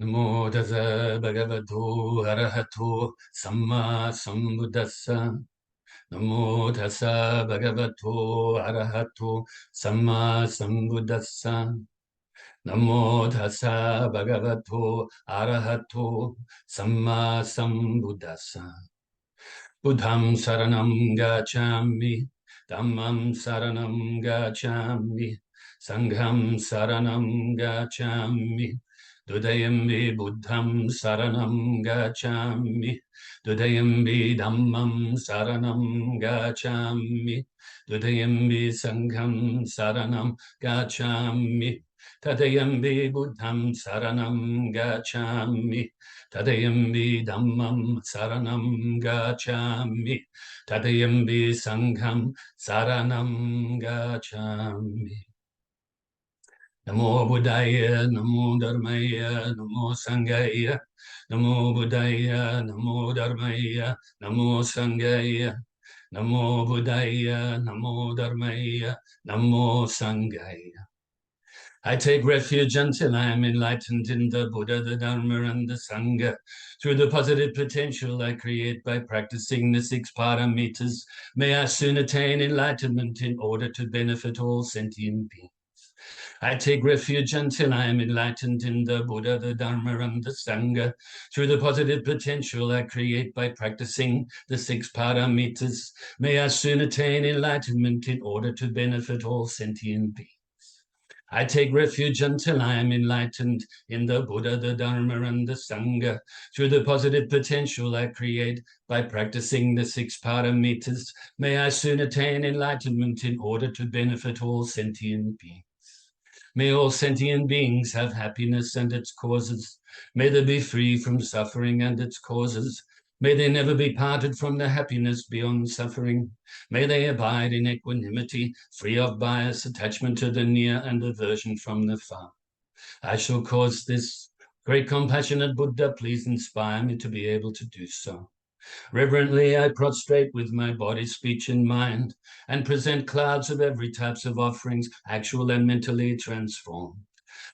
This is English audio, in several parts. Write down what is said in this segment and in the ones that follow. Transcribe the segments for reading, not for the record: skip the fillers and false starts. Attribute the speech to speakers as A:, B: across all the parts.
A: Namo Tassa Bhagavato Arahato Samma Sambuddhassa. Namo Tassa Bhagavato Arahato Samma Sambuddhassa. Namo Tassa Bhagavato Arahato Samma Sambuddhassa. Buddham saranam gacchami, Dhammam saranam gacchami, Sangham saranam gacchami, Dutiyampi Buddham saranam gacchami, Dutiyampi Dhammam saranam gacchami, Dutiyampi Sangham saranam gacchami, Tatayampi Buddham saranam gacchami, Tadayambi Dhammam saranam gacchami, Tadayambi Sangham saranam gacchami. Namo Buddhaya, Namo Dharmaya, Namo Sanghaya, Namo Buddhaya, Namo Dharmaya, Namo Sanghaya, Namo Buddhaya, Namo Dharmaya, Namo Sanghaya. I take refuge until I am enlightened in the Buddha, the Dharma, and the Sangha. Through the positive potential I create by practicing the 6 paramitas, may I soon attain enlightenment in order to benefit all sentient beings. I take refuge until I am enlightened in the Buddha, the Dharma, and the Sangha. Through the positive potential I create by practicing the 6 paramitas, may I soon attain enlightenment in order to benefit all sentient beings. I take refuge until I am enlightened in the Buddha, the Dharma, and the Sangha. Through the positive potential I create by practicing the 6 paramitas, may I soon attain enlightenment in order to benefit all sentient beings. May all sentient beings have happiness and its causes. May they be free from suffering and its causes. May they never be parted from the happiness beyond suffering. May they abide in equanimity, free of bias, attachment to the near, and aversion from the far. I shall cause this. Great compassionate Buddha, please inspire me to be able to do so. Reverently, I prostrate with my body, speech, and mind, and present clouds of every types of offerings, actual and mentally transformed.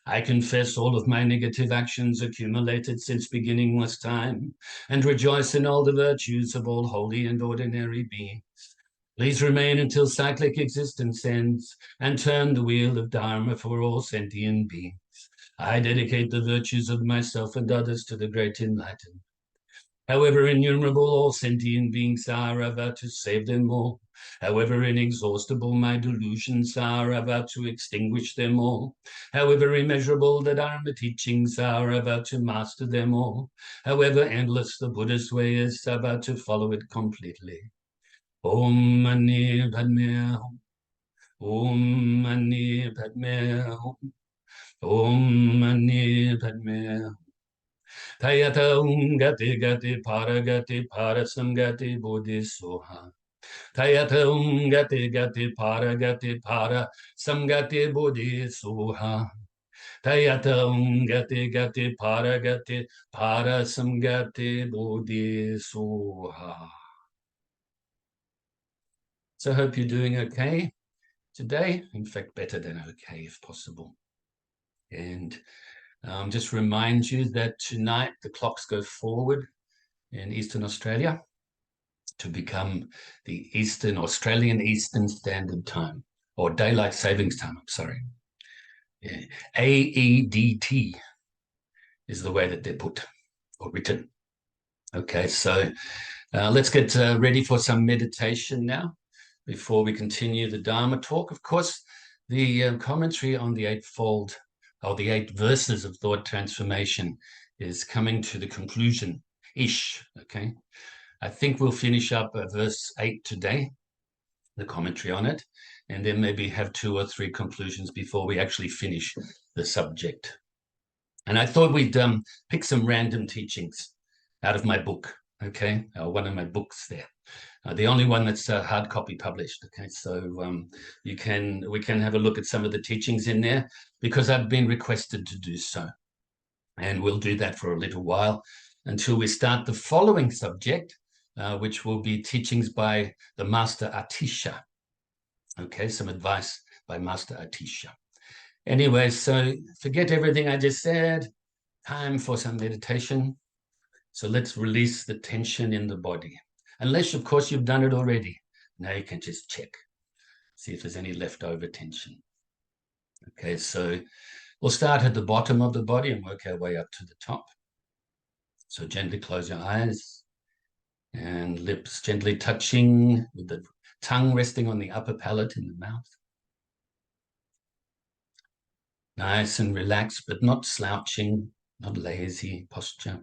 A: I confess all of my negative actions accumulated since beginningless time, and rejoice in all the virtues of all holy and ordinary beings. Please remain until cyclic existence ends, and turn the wheel of Dharma for all sentient beings. I dedicate the virtues of myself and others to the great enlightenment. However innumerable all sentient beings are, I vow to save them all. However inexhaustible my delusions are, I vow to extinguish them all. However immeasurable the Dharma teachings are, I vow to master them all. However endless the Buddha's way is, I vow to follow it completely. Om Mani Padme Hum. Om Mani Padme Hum. Om Mani Padme Hum. Tayata gati gati parasam gati bodhisoha. Tayata gati para samgati bodhisoha. Tayata gati para samgati bodhisoha. So I hope you're doing okay today. In fact, better than okay if possible. And just remind you that tonight the clocks go forward in Eastern Australia to become the Australian Eastern Standard Time, or Daylight Savings Time, I'm sorry. Yeah. AEDT is the way that they're put or written. Okay, so let's get ready for some meditation now before we continue the Dharma talk. Of course, the commentary on the Eightfold, or the 8 verses of thought transformation, is coming to the conclusion-ish, okay? I think we'll finish up verse 8 today, the commentary on it, and then maybe have 2 or 3 conclusions before we actually finish the subject. And I thought we'd pick some random teachings out of my book, okay? One of my books there. The only one that's hard copy published, okay? So we can have a look at some of the teachings in there, because I've been requested to do so. And we'll do that for a little while until we start the following subject, which will be teachings by the Master Atisha. Okay, some advice by Master Atisha. Anyway, so forget everything I just said. Time for some meditation. So let's release the tension in the body. Unless, of course, you've done it already. Now you can just check, see if there's any leftover tension. Okay, so we'll start at the bottom of the body and work our way up to the top. So gently close your eyes and lips gently touching with the tongue resting on the upper palate in the mouth. Nice and relaxed, but not slouching, not lazy posture.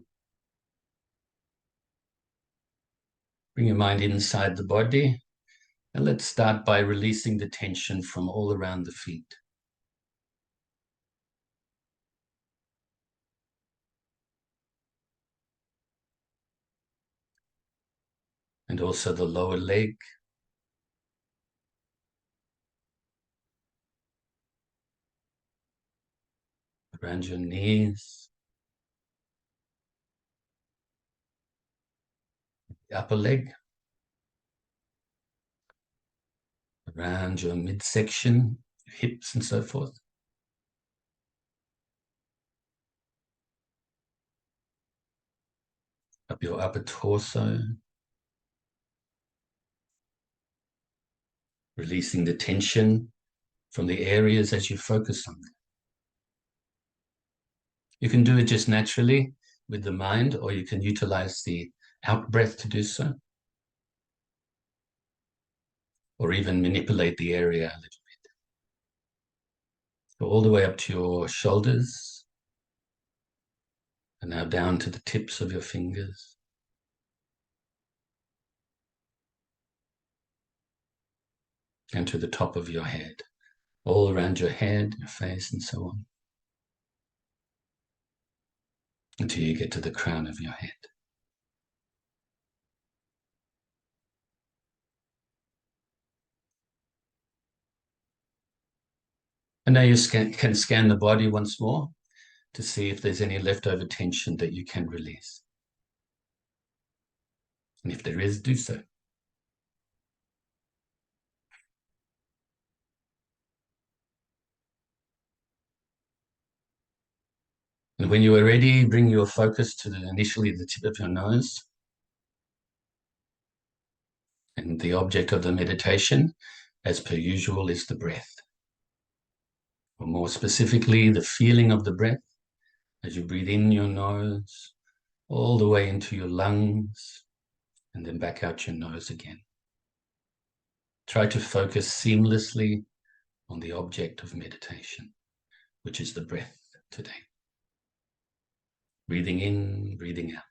A: Bring your mind inside the body, and let's start by releasing the tension from all around the feet. And also the lower leg. Around your knees. The upper leg. Around your midsection, hips and so forth. Up your upper torso. Releasing the tension from the areas as you focus on them. You can do it just naturally with the mind, or you can utilize the out breath to do so, or even manipulate the area a little bit. So all the way up to your shoulders, and now down to the tips of your fingers. And to the top of your head, all around your head, your face, and so on, until you get to the crown of your head. And now you can scan the body once more to see if there's any leftover tension that you can release. And if there is, do so. And when you are ready, bring your focus to initially the tip of your nose. And the object of the meditation, as per usual, is the breath. Or more specifically, the feeling of the breath as you breathe in your nose, all the way into your lungs, and then back out your nose again. Try to focus seamlessly on the object of meditation, which is the breath today. Breathing in, breathing out.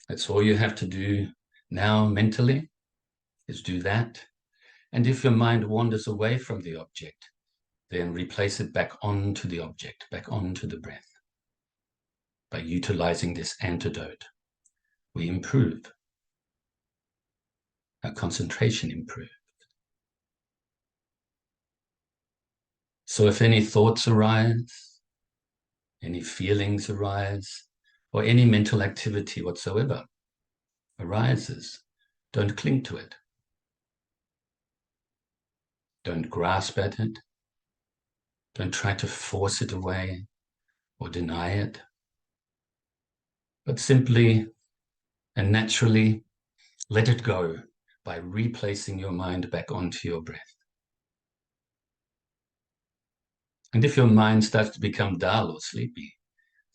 A: That's all you have to do now mentally, is do that. And if your mind wanders away from the object, then replace it back onto the object, back onto the breath. By utilizing this antidote, we improve. Our concentration improves. So if any thoughts arise, any feelings arise, or any mental activity whatsoever arises, don't cling to it. Don't grasp at it. Don't try to force it away or deny it. But simply and naturally let it go by replacing your mind back onto your breath. And if your mind starts to become dull or sleepy,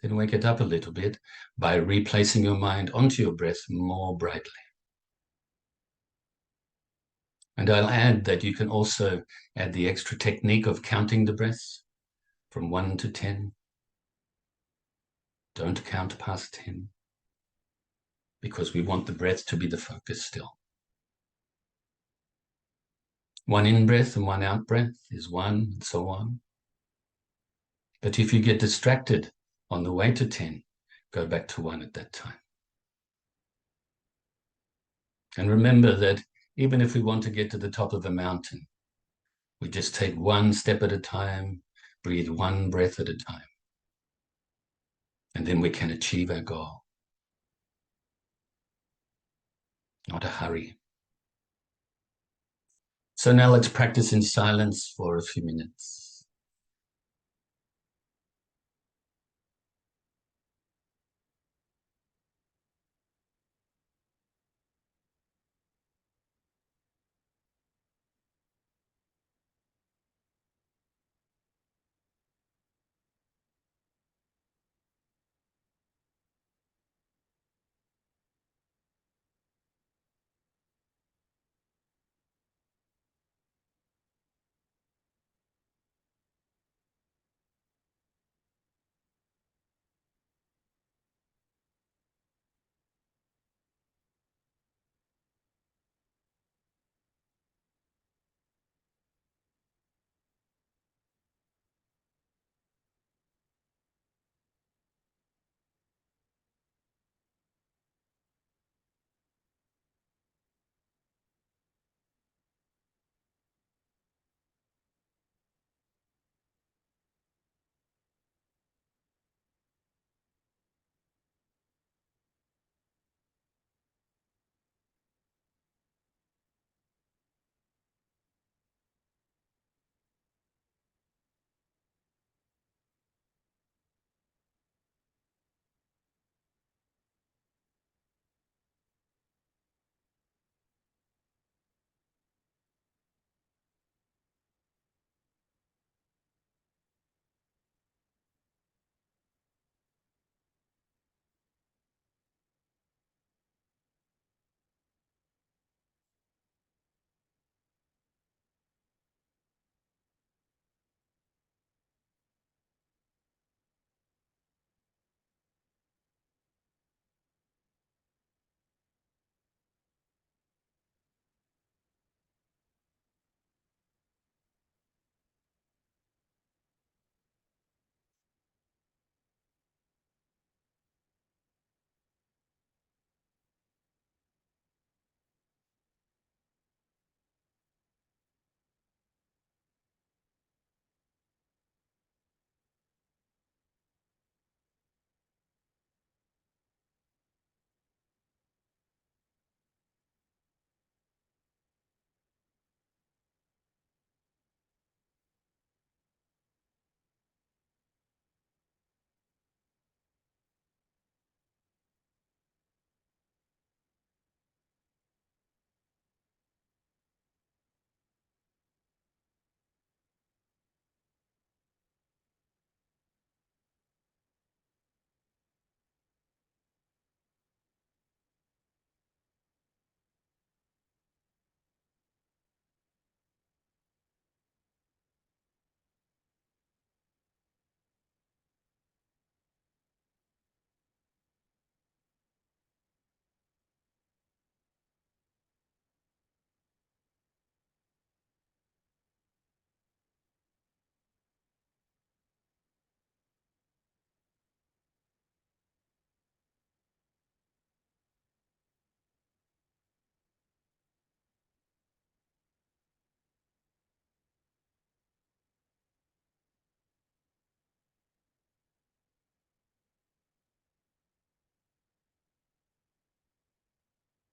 A: then wake it up a little bit by replacing your mind onto your breath more brightly. And I'll add that you can also add the extra technique of counting the breaths from 1 to 10. Don't count past 10, because we want the breath to be the focus still. 1 in-breath and 1 out-breath is 1, and so on. But if you get distracted on the way to 10, go back to 1 at that time. And remember that even if we want to get to the top of a mountain, we just take 1 step at a time, breathe 1 breath at a time, and then we can achieve our goal. Not a hurry. So now let's practice in silence for a few minutes.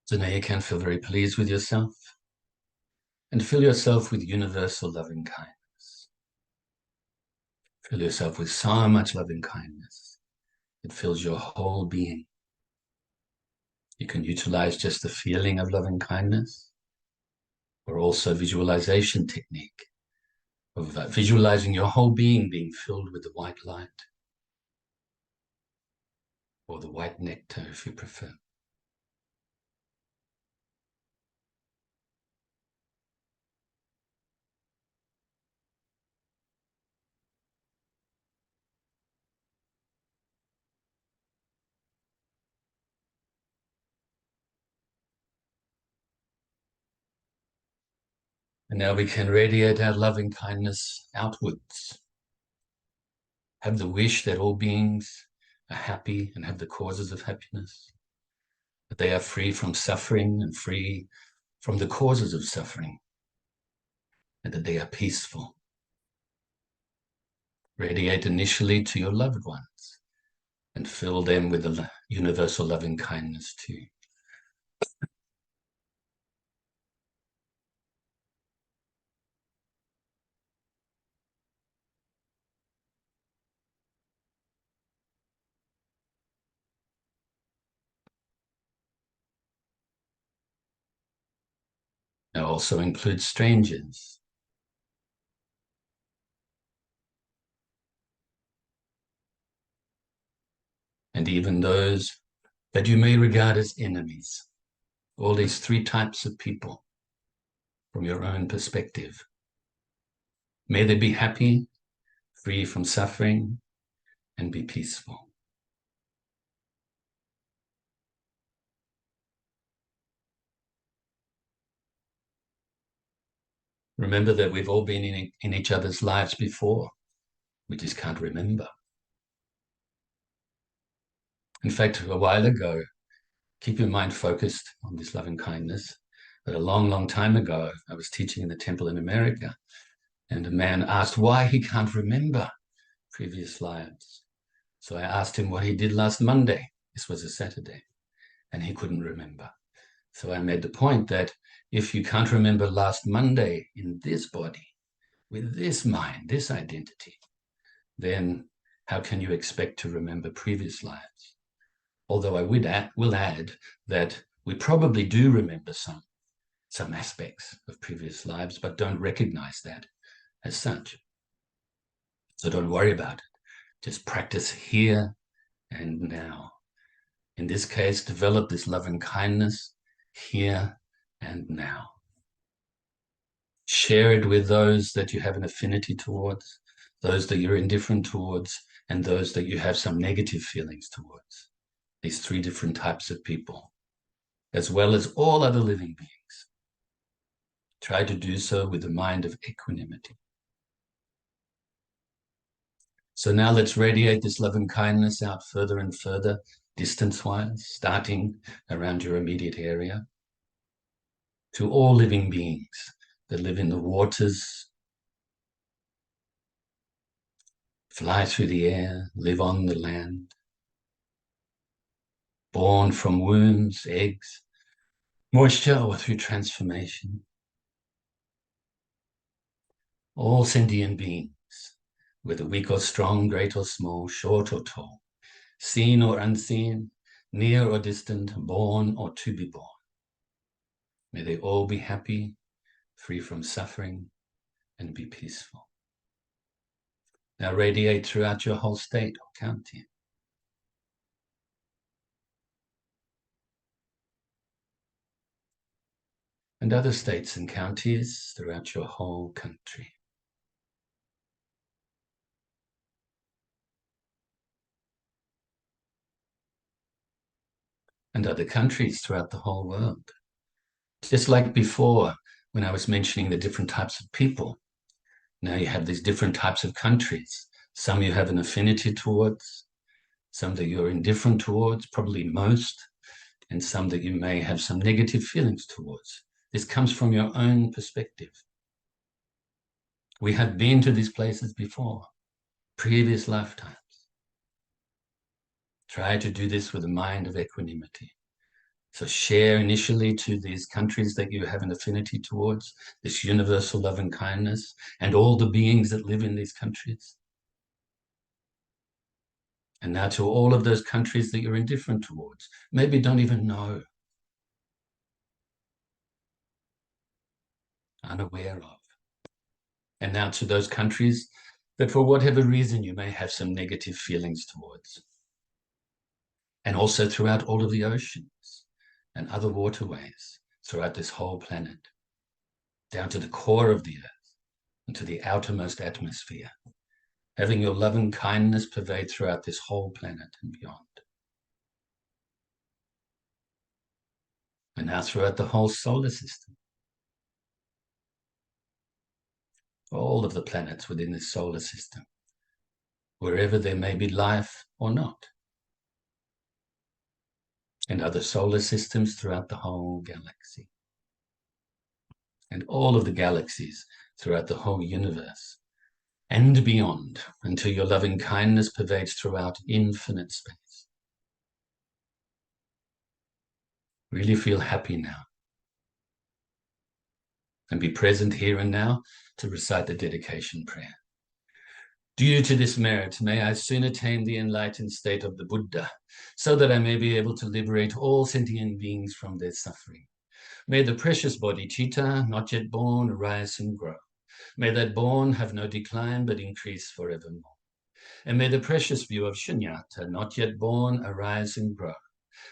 A: So now you can feel very pleased with yourself and fill yourself with universal loving kindness. Fill yourself with so much loving kindness. It fills your whole being. You can utilize just the feeling of loving kindness, or also visualization technique of visualizing your whole being being filled with the white light, or the white nectar if you prefer. And now we can radiate our loving kindness outwards. Have the wish that all beings are happy and have the causes of happiness, that they are free from suffering and free from the causes of suffering, and that they are peaceful. Radiate initially to your loved ones and fill them with the universal loving kindness too. Now also include strangers. And even those that you may regard as enemies. All these three types of people from your own perspective. May they be happy, free from suffering, and be peaceful. Remember that we've all been in each other's lives before. We just can't remember. In fact, a while ago, keep your mind focused on this loving kindness. But a long, long time ago, I was teaching in the temple in America, and a man asked why he can't remember previous lives. So I asked him what he did last Monday. This was a Saturday, and he couldn't remember. So I made the point that if you can't remember last Monday in this body, with this mind, this identity, then how can you expect to remember previous lives? Although I will add that we probably do remember some aspects of previous lives, but don't recognize that as such. So don't worry about it. Just practice here and now. In this case, develop this loving kindness here and now. Share it with those that you have an affinity towards, those that you're indifferent towards, and those that you have some negative feelings towards. These three different types of people, as well as all other living beings. Try to do so with a mind of equanimity. So now let's radiate this loving kindness out further and further, distance-wise, starting around your immediate area, to all living beings that live in the waters, fly through the air, live on the land, born from wombs, eggs, moisture, or through transformation. All sentient beings, whether weak or strong, great or small, short or tall, seen or unseen, near or distant, born or to be born. May they all be happy, free from suffering, and be peaceful. Now radiate throughout your whole state or county. And other states and counties throughout your whole country. And other countries throughout the whole world. Just like before, when I was mentioning the different types of people, now you have these different types of countries. Some you have an affinity towards, some that you're indifferent towards, probably most, and some that you may have some negative feelings towards. This comes from your own perspective. We have been to these places before, previous lifetimes. Try to do this with a mind of equanimity. So share initially to these countries that you have an affinity towards, this universal love and kindness, and all the beings that live in these countries. And now to all of those countries that you're indifferent towards, maybe don't even know, unaware of. And now to those countries that for whatever reason you may have some negative feelings towards. And also throughout all of the oceans and other waterways throughout this whole planet, down to the core of the earth and to the outermost atmosphere, having your love and kindness pervade throughout this whole planet and beyond. And now throughout the whole solar system, all of the planets within this solar system, wherever there may be life or not, and other solar systems throughout the whole galaxy, and all of the galaxies throughout the whole universe, and beyond, until your loving kindness pervades throughout infinite space. Really feel happy now. And be present here and now to recite the dedication prayer. Due to this merit, may I soon attain the enlightened state of the Buddha, so that I may be able to liberate all sentient beings from their suffering. May the precious Bodhicitta, not yet born, arise and grow. May that born have no decline, but increase forevermore. And may the precious view of Shunyata, not yet born, arise and grow.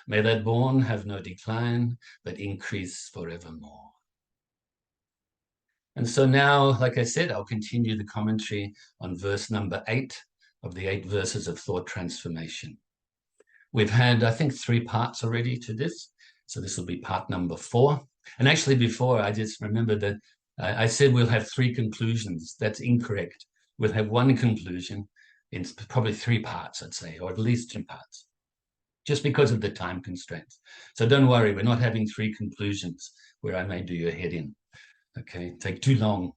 A: May that born have no decline, but increase forevermore. And so now, like I said, I'll continue the commentary on verse number 8 of the 8 verses of thought transformation. We've had, I think, 3 parts already to this. So this will be part number 4. And actually before, I just remembered that I said we'll have 3 conclusions. That's incorrect. We'll have 1 conclusion in probably 3 parts, I'd say, or at least 2 parts, just because of the time constraints. So don't worry, we're not having 3 conclusions where I may do your head in. Okay, take too long.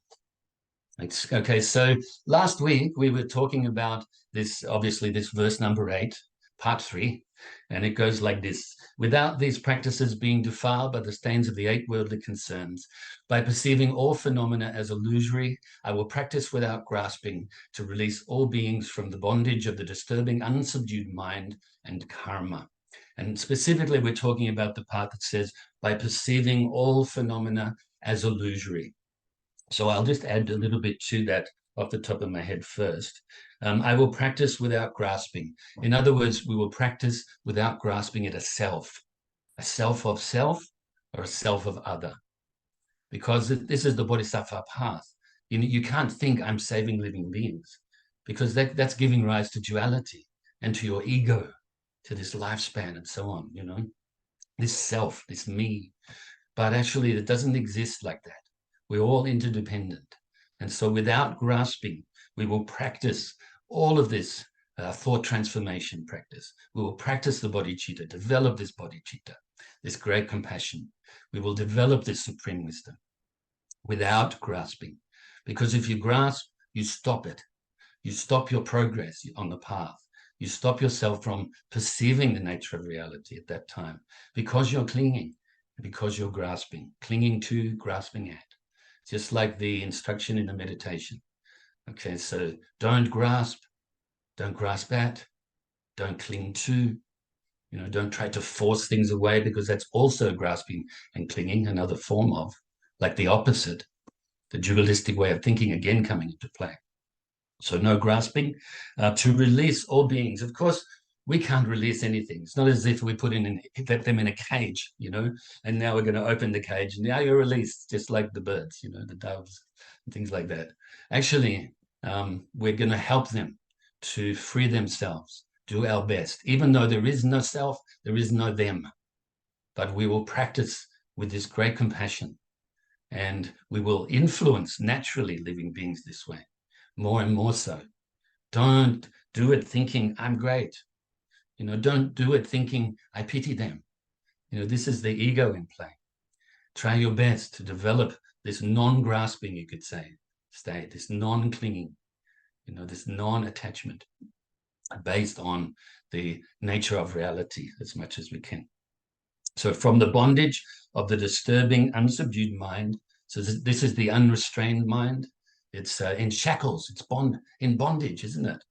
A: Okay, so last week we were talking about this, obviously this verse number 8, part 3, and it goes like this. Without these practices being defiled by the stains of the 8 worldly concerns, by perceiving all phenomena as illusory, I will practice without grasping to release all beings from the bondage of the disturbing, unsubdued mind and karma. And specifically, we're talking about the part that says, by perceiving all phenomena as illusory. So I'll just add a little bit to that off the top of my head first. I will practice without grasping. In other words, we will practice without grasping at a self of self or a self of other. Because this is the Bodhisattva path. You can't think I'm saving living beings, because that's giving rise to duality and to your ego, to this lifespan and so on, you know, this self, this me. But actually, it doesn't exist like that. We're all interdependent. And so without grasping, we will practice all of this thought transformation practice. We will practice the bodhicitta, develop this bodhicitta, this great compassion. We will develop this supreme wisdom without grasping. Because if you grasp, you stop it. You stop your progress on the path. You stop yourself from perceiving the nature of reality at that time, because you're clinging, because you're grasping, clinging to, grasping at. Just like the instruction in the meditation. Okay, so don't grasp at, don't cling to, don't try to force things away, because that's also grasping and clinging, another form of, like the opposite, the dualistic way of thinking again coming into play. So no grasping, to release all beings. Of course, we can't release anything. It's not as if we put them in a cage, and now we're going to open the cage and now you're released, just like the birds, the doves and things like that. Actually, we're going to help them to free themselves, do our best. Even though there is no self, there is no them. But we will practice with this great compassion, and we will influence naturally living beings this way, more and more so. Don't do it thinking I'm great. Don't do it thinking I pity them. This is the ego in play. Try your best to develop this non-grasping, you could say, state, this non-clinging, this non-attachment based on the nature of reality as much as we can. So from the bondage of the disturbing, unsubdued mind, so this is the unrestrained mind. It's in shackles, it's in bondage, isn't it?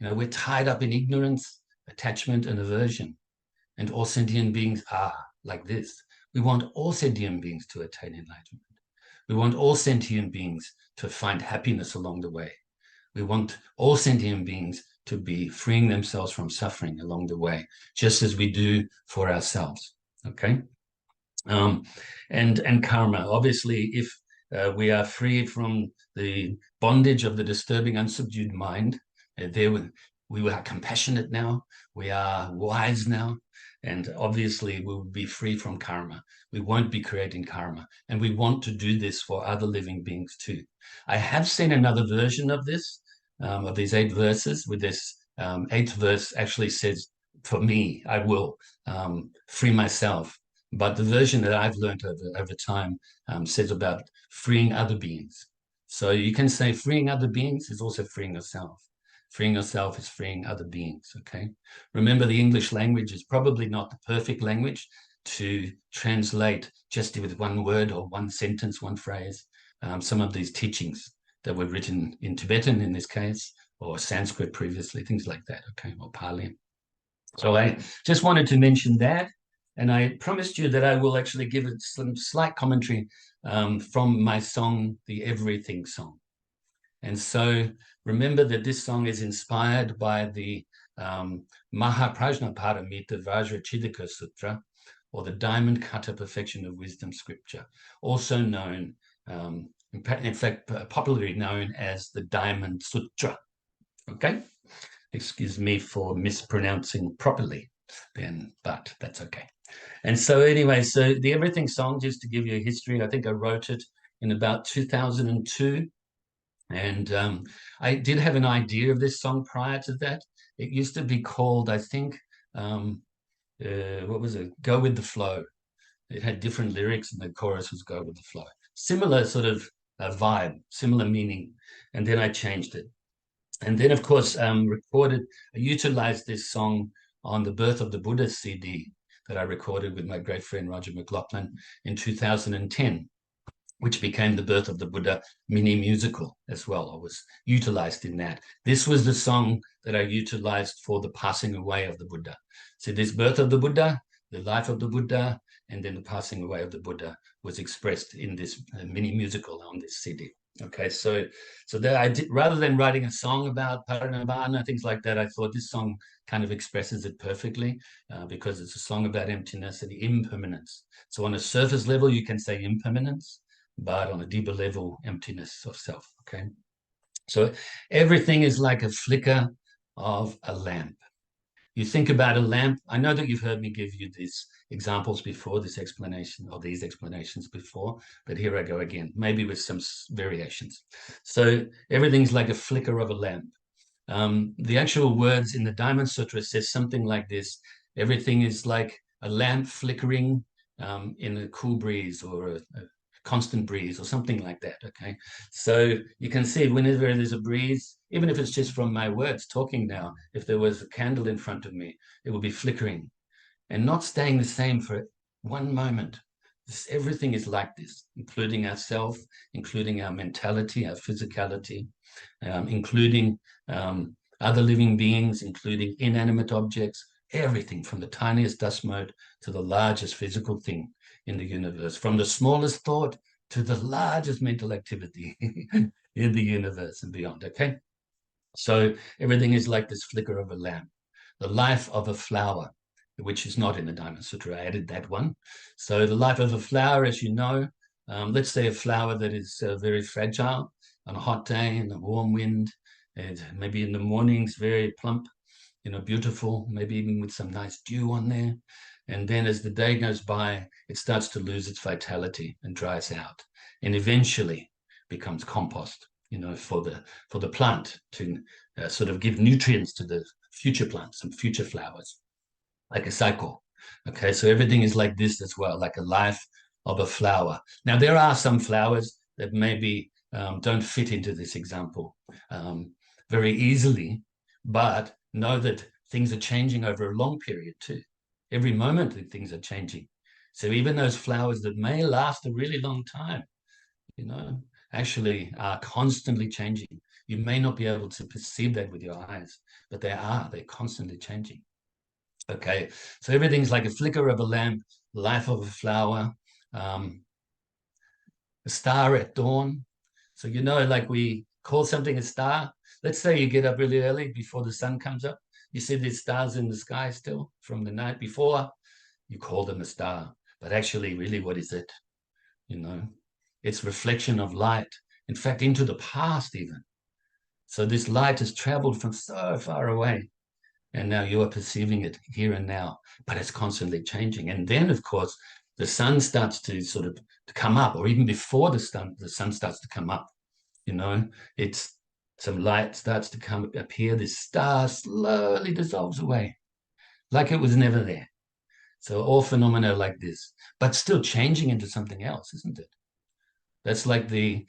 A: We're tied up in ignorance, attachment, and aversion. And all sentient beings are like this. We want all sentient beings to attain enlightenment. We want all sentient beings to find happiness along the way. We want all sentient beings to be freeing themselves from suffering along the way, just as we do for ourselves. Okay? And karma. Obviously, if we are free from the bondage of the disturbing, unsubdued mind, we are compassionate now, we are wise now, and obviously we will be free from karma. We won't be creating karma, and we want to do this for other living beings too. I have seen another version of this, of these 8 verses, with this 8th verse actually says, for me, I will free myself. But the version that I've learned over time says about freeing other beings. So you can say freeing other beings is also freeing yourself. Freeing yourself is freeing other beings, okay? Remember, the English language is probably not the perfect language to translate just with one word or one sentence, one phrase, some of these teachings that were written in Tibetan in this case, or Sanskrit previously, things like that, okay, or Pali. So I just wanted to mention that. And I promised you that I will actually give it some slight commentary from my song, the Everything Song. And so remember that this song is inspired by the Mahaprajnaparamita Vajrachidika Sutra, or the Diamond Cutter Perfection of Wisdom Scripture, also known, in fact, popularly known as the Diamond Sutra. Okay? Excuse me for mispronouncing properly then, but that's okay. And so anyway, so the Everything Song, just to give you a history, I think I wrote it in about 2002. And I did have an idea of this song prior to that. It used to be called, I think, what was it? Go with the Flow. It had different lyrics and the chorus was Go with the Flow. Similar sort of vibe, similar meaning. And then I changed it. And then, of course, I utilized this song on the Birth of the Buddha CD that I recorded with my great friend Roger McLaughlin in 2010, which became the Birth of the Buddha mini musical as well. I was utilized in that. This was the song that I utilized for the passing away of the Buddha. So this Birth of the Buddha, the life of the Buddha, and then the passing away of the Buddha was expressed in this mini musical on this CD. Okay, so that I did, rather than writing a song about parinibbana, things like that, I thought this song kind of expresses it perfectly because it's a song about emptiness and impermanence. So on a surface level, you can say impermanence, but on a deeper level, emptiness of self, okay? So everything is like a flicker of a lamp. You think about a lamp. I know that you've heard me give you these examples before, this explanation or these explanations before, but here I go again, maybe with some variations. So everything's like a flicker of a lamp. The actual words in the Diamond Sutra says something like this: everything is like a lamp flickering in a cool breeze or a constant breeze or something like that, okay? So you can see whenever there's a breeze, even if it's just from my words talking now, if there was a candle in front of me, it will be flickering and not staying the same for one moment. Everything is like this, including ourself, including our mentality, our physicality, including other living beings, including inanimate objects, everything from the tiniest dust mote to the largest physical thing in the universe, from the smallest thought to the largest mental activity in the universe and beyond, okay? So everything is like this flicker of a lamp. The life of a flower, which is not in the Diamond Sutra, I added that one. So the life of a flower, as you know, let's say a flower that is very fragile on a hot day in a warm wind, and maybe in the mornings very plump, beautiful, maybe even with some nice dew on there. And then as the day goes by, it starts to lose its vitality and dries out, and eventually becomes compost, for the plant to sort of give nutrients to the future plants and future flowers, like a cycle. Okay, so everything is like this as well, like a life of a flower. Now, there are some flowers that maybe don't fit into this example very easily, but know that things are changing over a long period too. Every moment things are changing. So even those flowers that may last a really long time, you know, actually are constantly changing. You may not be able to perceive that with your eyes, but they're constantly changing. Okay, so everything's like a flicker of a lamp, life of a flower, um, a star at dawn. So, you know, like we call something a star. Let's say you get up really early before the sun comes up. You see these stars in the sky still from the night before. You call them a star. But actually, really, what is it? You know, it's reflection of light. In fact, into the past even. So this light has traveled from so far away. And now you are perceiving it here and now, but it's constantly changing. And then, of course, the sun starts to sort of to come up, or even before the sun starts to come up. You know, it's some light starts to come appear. This star slowly dissolves away, like it was never there. So all phenomena like this, but still changing into something else, isn't it? That's like the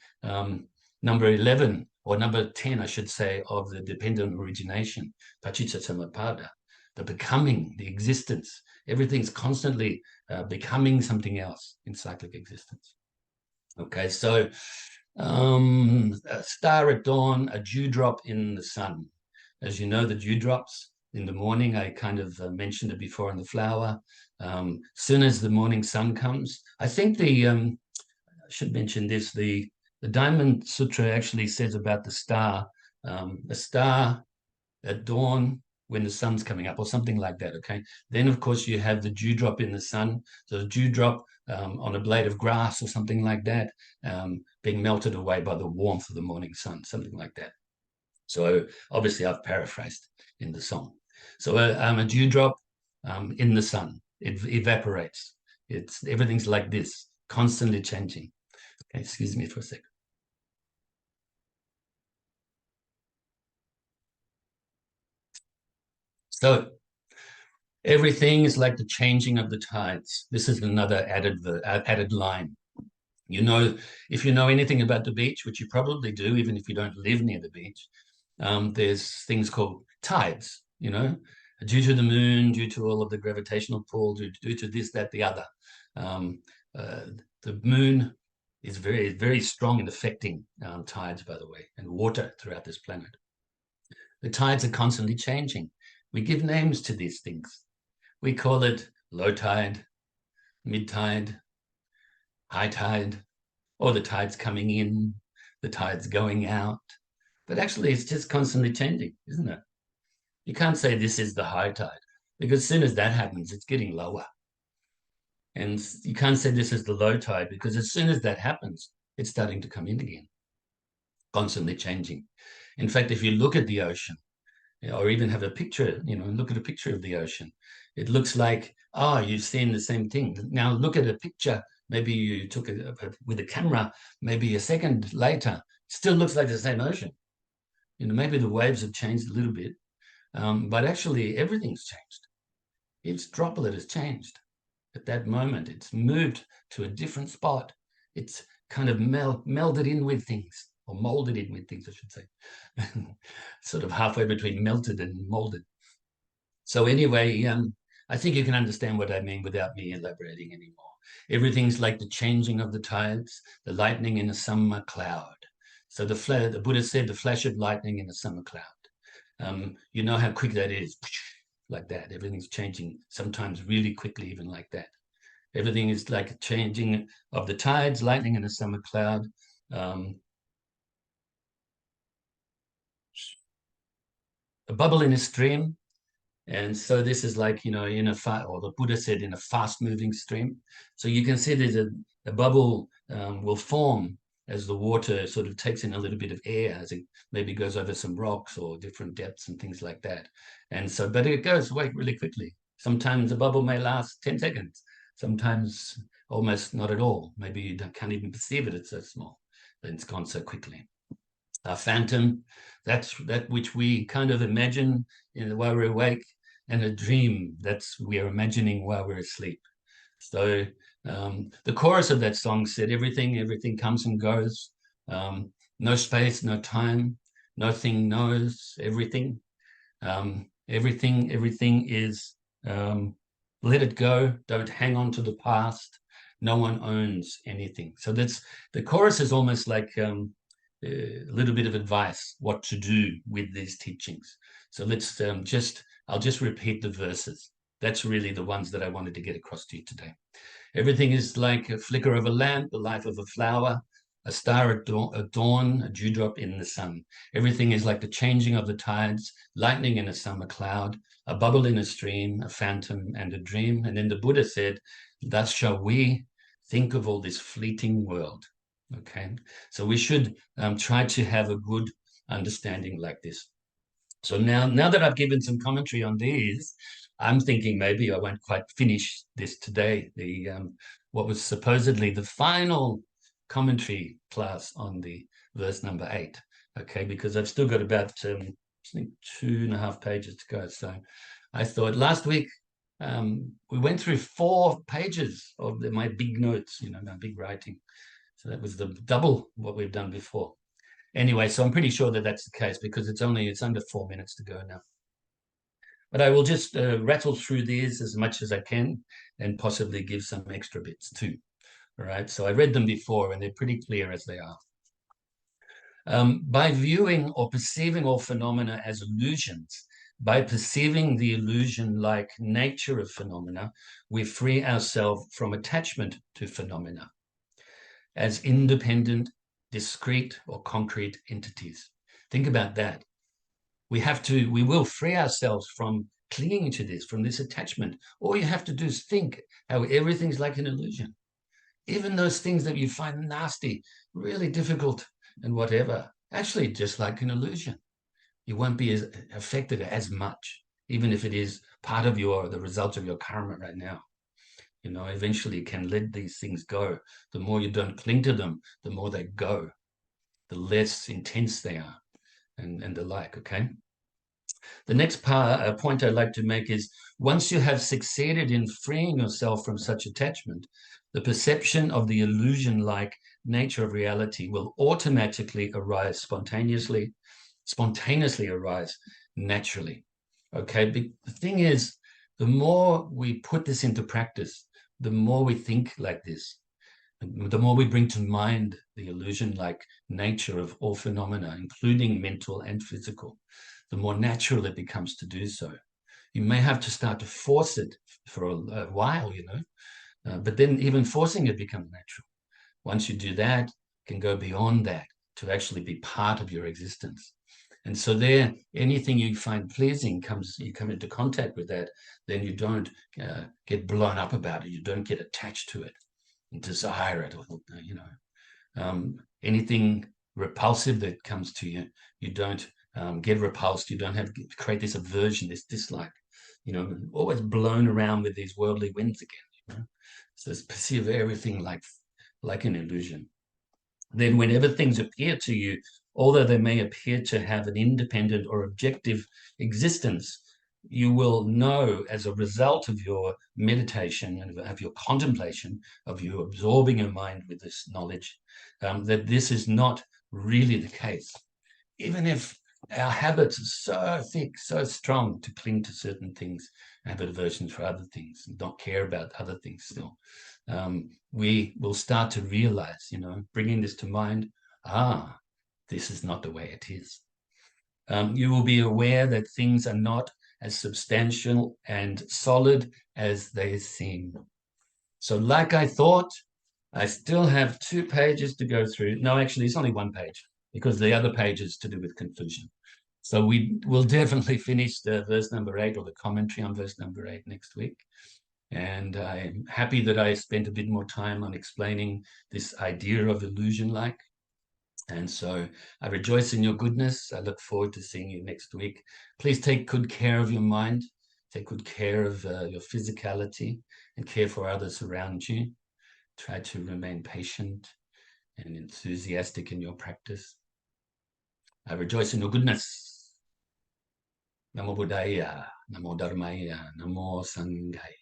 A: number 11 or number 10, I should say, of the dependent origination, paccicca the becoming, the existence. Everything's constantly becoming something else in cyclic existence. Okay, so a star at dawn, a dewdrop in the sun. As you know, the dewdrops in the morning, I kind of mentioned it before in the flower. Soon as the morning sun comes, I think I should mention this, the Diamond Sutra actually says about the star, a star at dawn when the sun's coming up or something like that, okay? Then, of course, you have the dewdrop in the sun. So the dewdrop on a blade of grass or something like that being melted away by the warmth of the morning sun, something like that. So obviously I've paraphrased in the song. So a dewdrop in the sun, it evaporates. Everything's like this, constantly changing. Okay, excuse me for a second. So everything is like the changing of the tides. This is another added line. You know, if you know anything about the beach, which you probably do, even if you don't live near the beach, there's things called tides, you know, due to the moon, due to all of the gravitational pull, due to this, that, the other. The moon is very, very strong in affecting tides, by the way, and water throughout this planet. The tides are constantly changing. We give names to these things. We call it low tide, mid tide, high tide, or the tide's coming in, the tide's going out. But actually, it's just constantly changing, isn't it? You can't say this is the high tide, because as soon as that happens, it's getting lower. And you can't say this is the low tide, because as soon as that happens, it's starting to come in again, constantly changing. In fact, if you look at the ocean, or even have a picture, you know, look at a picture of the ocean, it looks like, oh, you've seen the same thing. Now look at a picture, maybe you took it with a camera, maybe a second later, still looks like the same ocean. You know, maybe the waves have changed a little bit, but actually everything's changed. Each droplet has changed. At that moment, it's moved to a different spot. It's kind of melded in with things, or molded in with things, I should say. Sort of halfway between melted and molded. So anyway, I think you can understand what I mean without me elaborating anymore. Everything's like the changing of the tides, the lightning in a summer cloud. So the Buddha said the flash of lightning in a summer cloud. You know how quick that is, like that. Everything's changing, sometimes really quickly, even like that. Everything is like a changing of the tides, lightning in a summer cloud. A bubble in a stream. And so this is like, you know, in a or the Buddha said, in a fast moving stream. So you can see there's a bubble will form as the water sort of takes in a little bit of air, as it maybe goes over some rocks or different depths and things like that. And so, but it goes away really quickly. Sometimes a bubble may last 10 seconds, sometimes almost not at all. Maybe you can't even perceive it, it's so small, then it's gone so quickly. A phantom, that's that which we kind of imagine while we're awake, and a dream, that's we're imagining while we're asleep. So the chorus of that song said, everything comes and goes, no space, no time, nothing knows everything. Everything is let it go. Don't hang on to the past. No one owns anything. So that's the chorus is almost like a little bit of advice what to do with these teachings. So let's I'll just repeat the verses. That's really the ones that I wanted to get across to you today. Everything is like a flicker of a lamp, the life of a flower, a star at dawn, a dewdrop in the sun. Everything is like the changing of the tides, lightning in a summer cloud, a bubble in a stream, a phantom and a dream. And then the Buddha said, thus shall we think of all this fleeting world. Okay, so we should try to have a good understanding like this. So now that I've given some commentary on these, I'm thinking maybe I won't quite finish this today. The what was supposedly the final commentary class on the verse number 8. Okay, because I've still got about I think 2.5 pages to go. So I thought last week we went through 4 pages of my big notes, my big writing. So that was the double what we've done before. Anyway, so I'm pretty sure that that's the case because it's under 4 minutes to go now. But I will just rattle through these as much as I can and possibly give some extra bits too. All right, so I read them before and they're pretty clear as they are. By viewing or perceiving all phenomena as illusions, by perceiving the illusion-like nature of phenomena, we free ourselves from attachment to phenomena as independent, discrete or concrete entities. Think about that. We will free ourselves from clinging to this, from this attachment. All you have to do is think how everything's like an illusion. Even those things that you find nasty, really difficult and whatever, actually just like an illusion. You won't be as affected as much, even if it is part of the result of your karma right now. Eventually you can let these things go. The more you don't cling to them, the more they go, the less intense they are and the like, okay? The next point I'd like to make is once you have succeeded in freeing yourself from such attachment, the perception of the illusion-like nature of reality will automatically arise spontaneously arise naturally. Okay, the thing is, the more we put this into practice, the more we think like this, the more we bring to mind the illusion-like nature of all phenomena, including mental and physical, the more natural it becomes to do so. You may have to start to force it for a while, but then even forcing it becomes natural. Once you do that, it can go beyond that to actually be part of your existence. And so there, anything you find pleasing you come into contact with that, then you don't get blown up about it. You don't get attached to it and desire it, or, anything repulsive that comes to you, you don't get repulsed. You don't have to create this aversion, this dislike, always blown around with these worldly winds again, So perceive everything like an illusion. Then whenever things appear to you, although they may appear to have an independent or objective existence, you will know as a result of your meditation and of your contemplation, of you absorbing your mind with this knowledge, that this is not really the case. Even if our habits are so thick, so strong to cling to certain things, have aversions for other things, and don't care about other things still, we will start to realize, bringing this to mind, this is not the way it is. You will be aware that things are not as substantial and solid as they seem. So like I thought, I still have 2 pages to go through. No, actually, it's only 1 page because the other page is to do with conclusion. So we will definitely finish the verse number 8 or the commentary on verse number 8 next week. And I'm happy that I spent a bit more time on explaining this idea of illusion-like. And so I rejoice in your goodness. I look forward to seeing you next week. Please take good care of your mind. Take good care of your physicality and care for others around you. Try to remain patient and enthusiastic in your practice. I rejoice in your goodness. Namo Buddhaya, Namo Dharmaya, Namo Sanghaya.